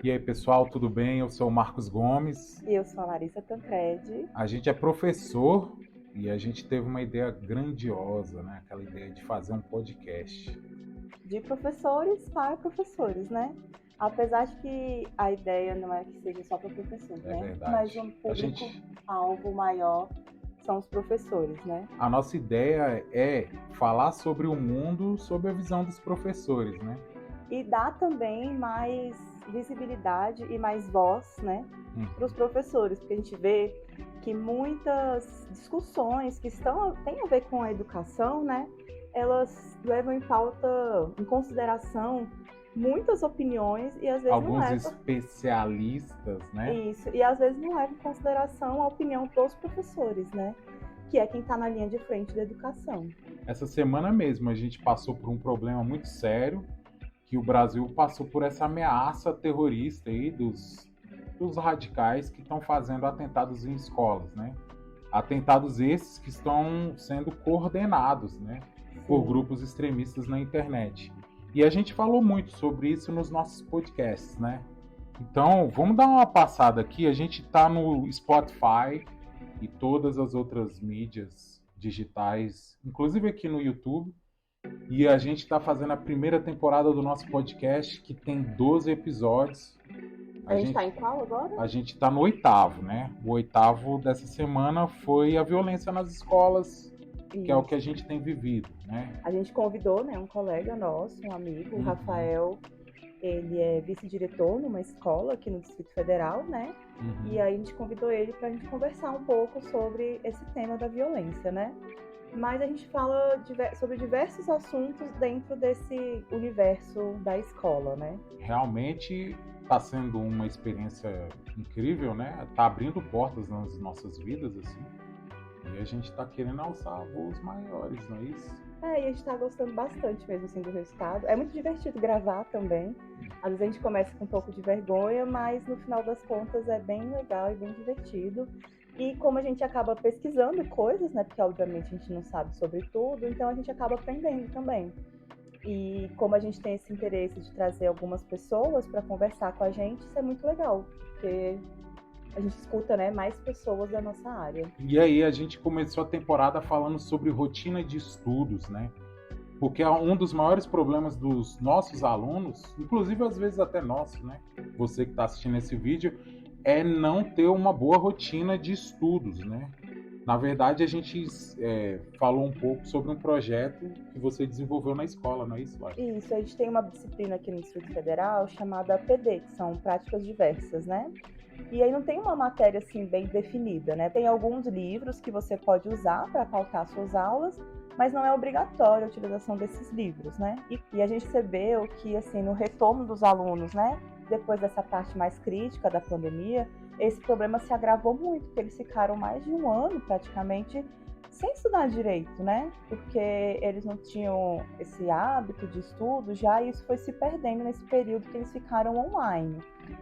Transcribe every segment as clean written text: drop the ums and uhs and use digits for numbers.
E aí, pessoal, tudo bem? Eu sou o Marcos Gomes. E eu sou a Larissa Tancredi. A gente é professor e a gente teve uma ideia grandiosa, né? Aquela ideia de fazer um podcast. De professores para professores, né? Apesar de que a ideia não é que seja só para professores, É né? Mas verdade. um público-alvo maior são os professores, né? A nossa ideia é falar sobre o mundo sob a visão dos professores, né? E dar também mais visibilidade e mais voz, né? Para os professores, porque a gente vê que muitas discussões que têm a ver com a educação, né? Elas levam em consideração muitas opiniões e às vezes não Alguns levam especialistas, né? isso, e às vezes não levam em consideração a opinião dos professores, né? Que é quem está na linha de frente da educação. Essa semana mesmo a gente passou por um problema muito sério, que o Brasil passou por essa ameaça terrorista aí dos radicais que estão fazendo atentados em escolas, né? Atentados esses que estão sendo coordenados, né, por grupos extremistas na internet. E a gente falou muito sobre isso nos nossos podcasts, né? Então, vamos dar uma passada aqui. A gente está no Spotify e todas as outras mídias digitais, inclusive aqui no YouTube. E a gente está fazendo a primeira temporada do nosso podcast, que tem 12 episódios. A gente está em qual agora? A gente está no 8º, né? O 8º dessa semana foi a violência nas escolas, que é o que a gente tem vivido, né? A gente convidou, né, um colega nosso, um amigo, o Rafael. Ele é vice-diretor numa escola aqui no Distrito Federal, né? E aí a gente convidou ele para a gente conversar um pouco sobre esse tema da violência, né? Mas a gente fala sobre diversos assuntos dentro desse universo da escola, né? Realmente está sendo uma experiência incrível, né? Tá abrindo portas nas nossas vidas, assim. E a gente está querendo alçar voos maiores, não é isso? E a gente está gostando bastante mesmo, assim, do resultado. É muito divertido gravar também. Às vezes a gente começa com um pouco de vergonha, mas no final das contas é bem legal e bem divertido. E como a gente acaba pesquisando coisas, né? Porque obviamente a gente não sabe sobre tudo, então a gente acaba aprendendo também. E como a gente tem esse interesse de trazer algumas pessoas para conversar com a gente, isso é muito legal, porque a gente escuta, né, mais pessoas da nossa área. E aí a gente começou a temporada falando sobre rotina de estudos, né? Porque um dos maiores problemas dos nossos alunos, inclusive às vezes até nosso, né? Você que está assistindo esse vídeo, é não ter uma boa rotina de estudos, né? Na verdade, a gente falou um pouco sobre um projeto que você desenvolveu na escola, não é isso, Lari? Isso, a gente tem uma disciplina aqui no Distrito Federal chamada PD, que são práticas diversas, né? E aí não tem uma matéria assim bem definida, né? Tem alguns livros que você pode usar para pautar suas aulas, mas não é obrigatória a utilização desses livros, né? E a gente percebeu que, assim, no retorno dos alunos, né? Depois dessa parte mais crítica da pandemia, esse problema se agravou muito, porque eles ficaram mais de um ano praticamente sem estudar direito, né? Porque eles não tinham esse hábito de estudo já, e isso foi se perdendo nesse período que eles ficaram online.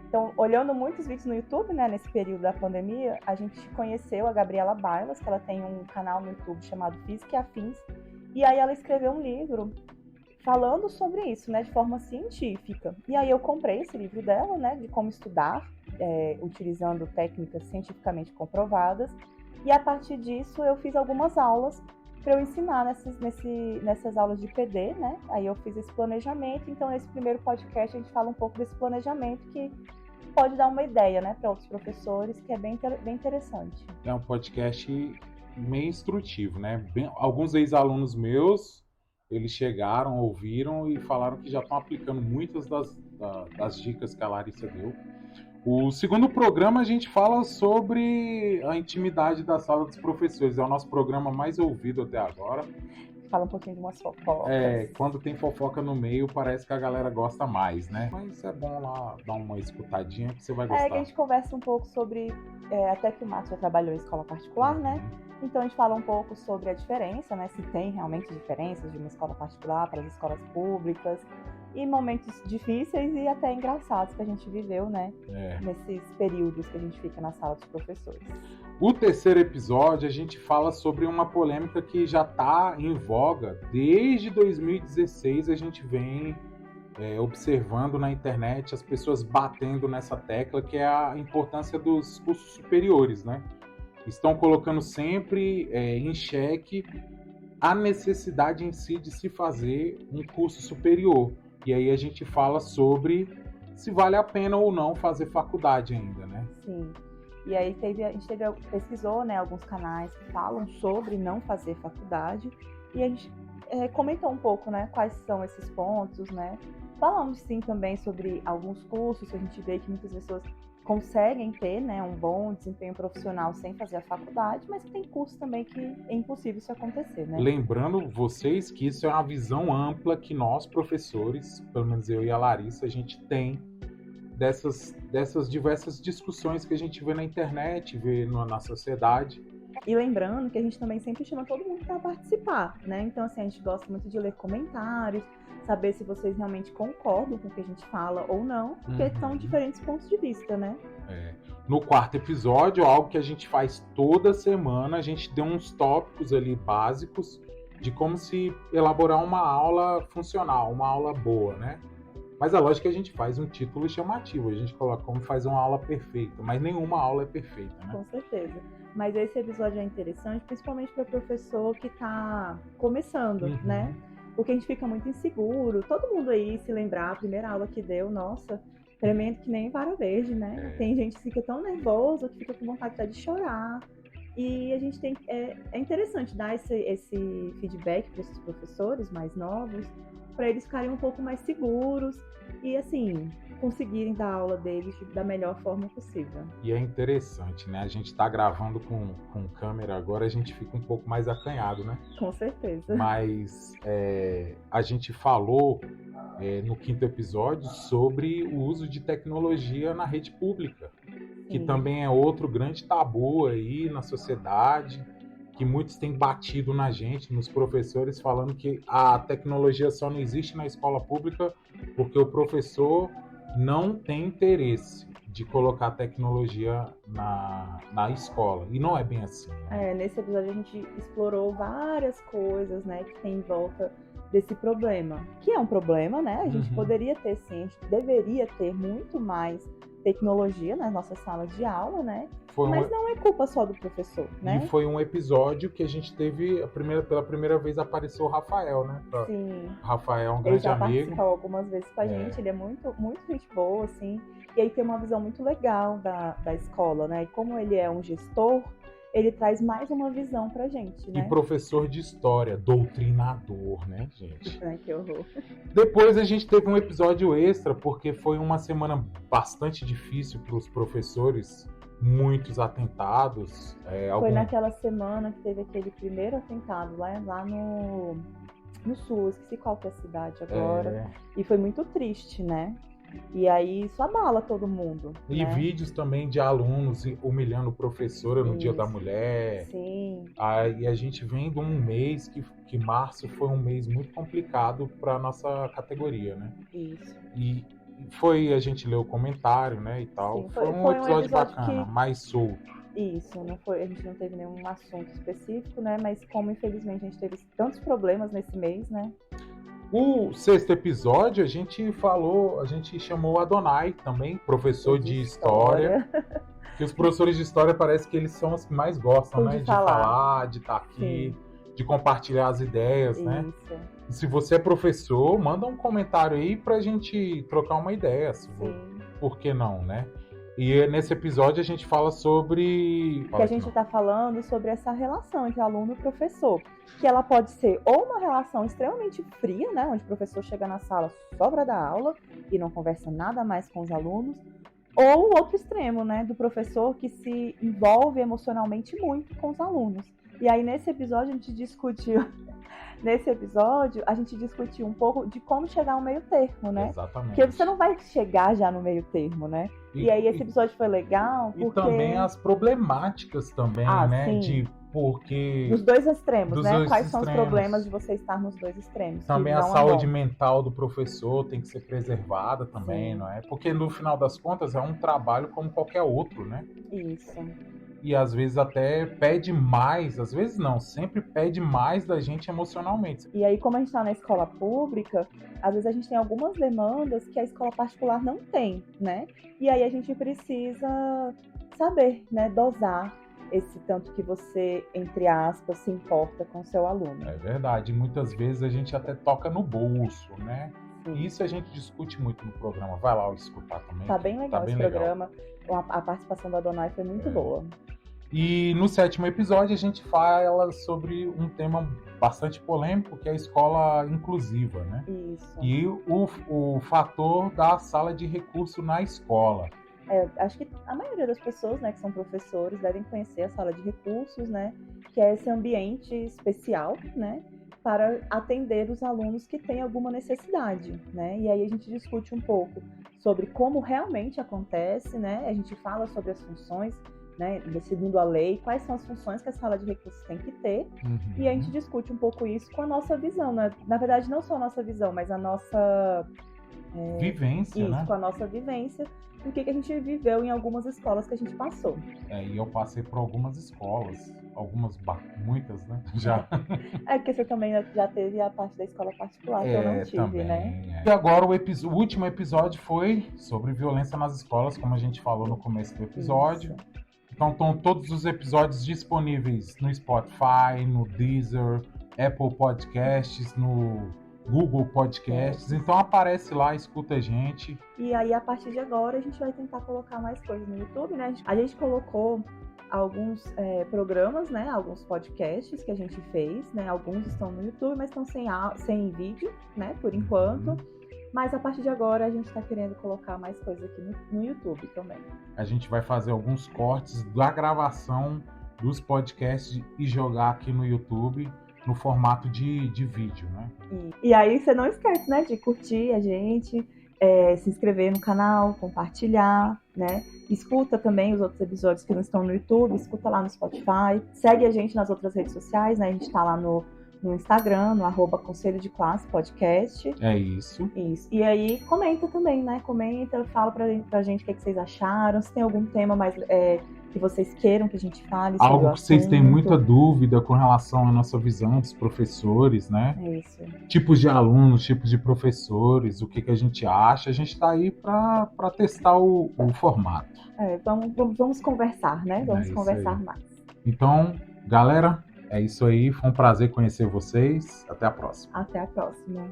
Então, olhando muitos vídeos no YouTube, né, nesse período da pandemia, a gente conheceu a Gabriela Bailas, que ela tem um canal no YouTube chamado Física e Afins, e aí ela escreveu um livro falando sobre isso, né, de forma científica. E aí eu comprei esse livro dela, né, de como estudar, utilizando técnicas cientificamente comprovadas, e a partir disso eu fiz algumas aulas para eu ensinar nessas aulas de PD, né? Aí eu fiz esse planejamento, então nesse primeiro podcast a gente fala um pouco desse planejamento que pode dar uma ideia, né, para outros professores, que é bem interessante. É um podcast meio instrutivo, né? Alguns ex-alunos meus, eles chegaram, ouviram e falaram que já estão aplicando muitas das dicas que a Larissa deu. O segundo programa a gente fala sobre a intimidade da sala dos professores. É o nosso programa mais ouvido até agora. Fala um pouquinho de umas fofocas. Quando tem fofoca no meio, parece que a galera gosta mais, né? Mas é bom lá dar uma escutadinha que você vai gostar. Que a gente conversa um pouco sobre, até que o Márcio já trabalhou em escola particular, né? Então a gente fala um pouco sobre a diferença, né? Se tem realmente diferenças de uma escola particular para as escolas públicas, e momentos difíceis e até engraçados que a gente viveu, né? Nesses períodos que a gente fica na sala dos professores. O terceiro episódio a gente fala sobre uma polêmica que já está em voga desde 2016. A gente vem observando na internet as pessoas batendo nessa tecla, que é a importância dos cursos superiores, né? Estão colocando sempre em xeque a necessidade em si de se fazer um curso superior. E aí a gente fala sobre se vale a pena ou não fazer faculdade ainda, né? Sim. E aí a gente pesquisou, né, alguns canais que falam sobre não fazer faculdade, e a gente comentou um pouco, né, quais são esses pontos, né? Falamos sim também sobre alguns cursos que a gente vê que muitas pessoas conseguem ter, né, um bom desempenho profissional sem fazer a faculdade, mas tem cursos também que é impossível isso acontecer, né? Lembrando vocês que isso é uma visão ampla que nós, professores, pelo menos eu e a Larissa, a gente tem dessas diversas discussões que a gente vê na internet, vê na sociedade. E lembrando que a gente também sempre chama todo mundo para participar, né? Então, assim, a gente gosta muito de ler comentários, saber se vocês realmente concordam com o que a gente fala ou não, porque são diferentes pontos de vista, né? No quarto episódio, algo que a gente faz toda semana, a gente deu uns tópicos ali básicos de como se elaborar uma aula funcional, uma aula boa, né? Mas é lógico que a gente faz um título chamativo, a gente coloca como faz uma aula perfeita, mas nenhuma aula é perfeita, né? Com certeza. Mas esse episódio é interessante, principalmente para professor que está começando, né? Porque a gente fica muito inseguro. Todo mundo aí se lembrar, a primeira aula que deu, nossa, tremendo que nem vara verde, né? Tem gente que fica tão nervoso que fica com vontade até de chorar. E a gente tem é interessante dar esse feedback para esses professores mais novos, para eles ficarem um pouco mais seguros e, assim, conseguirem dar aula deles da melhor forma possível. E é interessante, né? A gente está gravando com câmera agora, a gente fica um pouco mais acanhado, né? Com certeza. Mas a gente falou no quinto episódio sobre o uso de tecnologia na rede pública, que também é outro grande tabu aí na sociedade, que muitos têm batido na gente, nos professores, falando que a tecnologia só não existe na escola pública porque o professor não tem interesse de colocar tecnologia na escola. E não é bem assim, né? Nesse episódio a gente explorou várias coisas, né, que tem em volta desse problema. Que é um problema, né? A gente poderia ter, sim, a gente deveria ter muito mais tecnologia nas nossas salas de aula, né? Mas não é culpa só do professor, né? E foi um episódio que a gente teve, pela primeira vez apareceu o Rafael, né? Sim. O Rafael é um grande amigo. Ele já participou algumas vezes com a gente, ele é muito, muito gente boa, assim. E aí tem uma visão muito legal da escola, né? E como ele é um gestor, ele traz mais uma visão pra gente, né? E professor de história, doutrinador, né, gente? Ai, que horror. Depois a gente teve um episódio extra, porque foi uma semana bastante difícil para os professores, muitos atentados. Foi naquela semana que teve aquele primeiro atentado lá no sul, esqueci qual que é a cidade agora. E foi muito triste, né? E aí isso abala todo mundo. E né? vídeos também de alunos humilhando professora no Dia da Mulher. Sim. Aí a gente vem de um mês que março foi um mês muito complicado para nossa categoria, né? Isso. E a gente leu o comentário, né, e tal. Sim, foi um episódio bacana, mais solto. Isso, a gente não teve nenhum assunto específico, né? Mas como infelizmente a gente teve tantos problemas nesse mês, né? O sexto episódio a gente chamou o Adonai também, professor de história. Que os professores de história parece que eles são os que mais gostam, né? De falar, de estar aqui, de compartilhar as ideias, né? E se você é professor, manda um comentário aí pra gente trocar uma ideia. Por que não, né? E nesse episódio a gente fala sobre... Que a gente está falando sobre essa relação entre aluno e professor. Que ela pode ser ou uma relação extremamente fria, né? Onde o professor chega na sala só para dar aula e não conversa nada mais com os alunos. Ou o outro extremo, né? Do professor que se envolve emocionalmente muito com os alunos. E aí nesse episódio a gente discutiu... a gente discutiu um pouco de como chegar ao meio termo, né? Exatamente. Porque você não vai chegar já no meio termo, né? E aí esse episódio foi legal porque... E também as problemáticas também, né? Sim. Porque... Dos dois extremos, né? Quais são os problemas de você estar nos dois extremos? Também a saúde mental do professor tem que ser preservada também, não é? Porque no final das contas é um trabalho como qualquer outro, né? Isso. e às vezes até pede mais, às vezes não, sempre pede mais da gente emocionalmente. E aí, como a gente está na escola pública, às vezes a gente tem algumas demandas que a escola particular não tem, né? E aí a gente precisa saber, né, dosar esse tanto que você, entre aspas, se importa com o seu aluno. É verdade, muitas vezes a gente até toca no bolso, né? Sim. E isso a gente discute muito no programa. Vai lá escutar também. Tá bem legal esse programa. A participação da Donai foi muito boa. E no 7º episódio a gente fala sobre um tema bastante polêmico, que é a escola inclusiva, né? Isso. E o fator da sala de recurso na escola. Acho que a maioria das pessoas, né, que são professores, devem conhecer a sala de recursos, né? Que é esse ambiente especial, né? Para atender os alunos que têm alguma necessidade, né? E aí a gente discute um pouco sobre como realmente acontece, né? A gente fala sobre as funções, né? Segundo a lei, quais são as funções que a sala de recursos tem que ter. E a gente discute um pouco isso com a nossa visão, né? Na verdade, não só a nossa visão, mas a nossa vivência, isso, né? Com a nossa vivência, o que a gente viveu em algumas escolas que a gente passou. E eu passei por algumas escolas, muitas, né? Já. Porque você também já teve a parte da escola particular, que eu não tive, também, né? E agora o último episódio foi sobre violência nas escolas, como a gente falou no começo do episódio. Isso. Então estão todos os episódios disponíveis no Spotify, no Deezer, Apple Podcasts, no Google Podcasts. Então aparece lá, escuta a gente. E aí, a partir de agora, a gente vai tentar colocar mais coisas no YouTube, né? A gente colocou alguns programas, né? Alguns podcasts que a gente fez, né? Alguns estão no YouTube, mas estão sem vídeo, né? Por enquanto. Mas a partir de agora a gente está querendo colocar mais coisas aqui no YouTube também. A gente vai fazer alguns cortes da gravação dos podcasts e jogar aqui no YouTube no formato de vídeo, né? E aí você não esquece, né, de curtir a gente, se inscrever no canal, compartilhar, né? Escuta também os outros episódios que não estão no YouTube, escuta lá no Spotify. Segue a gente nas outras redes sociais, né? A gente está lá no Instagram, no @Conselho de Classe Podcast. É isso. Isso. E aí, comenta também, né? Comenta, fala pra gente o que vocês acharam, se tem algum tema mais que vocês queiram que a gente fale sobre algo o que vocês têm assunto. muita dúvida com relação à nossa visão dos professores, né? É isso. Tipos de alunos, tipos de professores, o que a gente acha. A gente está aí para testar o formato. Vamos conversar, né? Vamos conversar aí. mais. Então, galera, é isso aí. Foi um prazer conhecer vocês. Até a próxima. Até a próxima.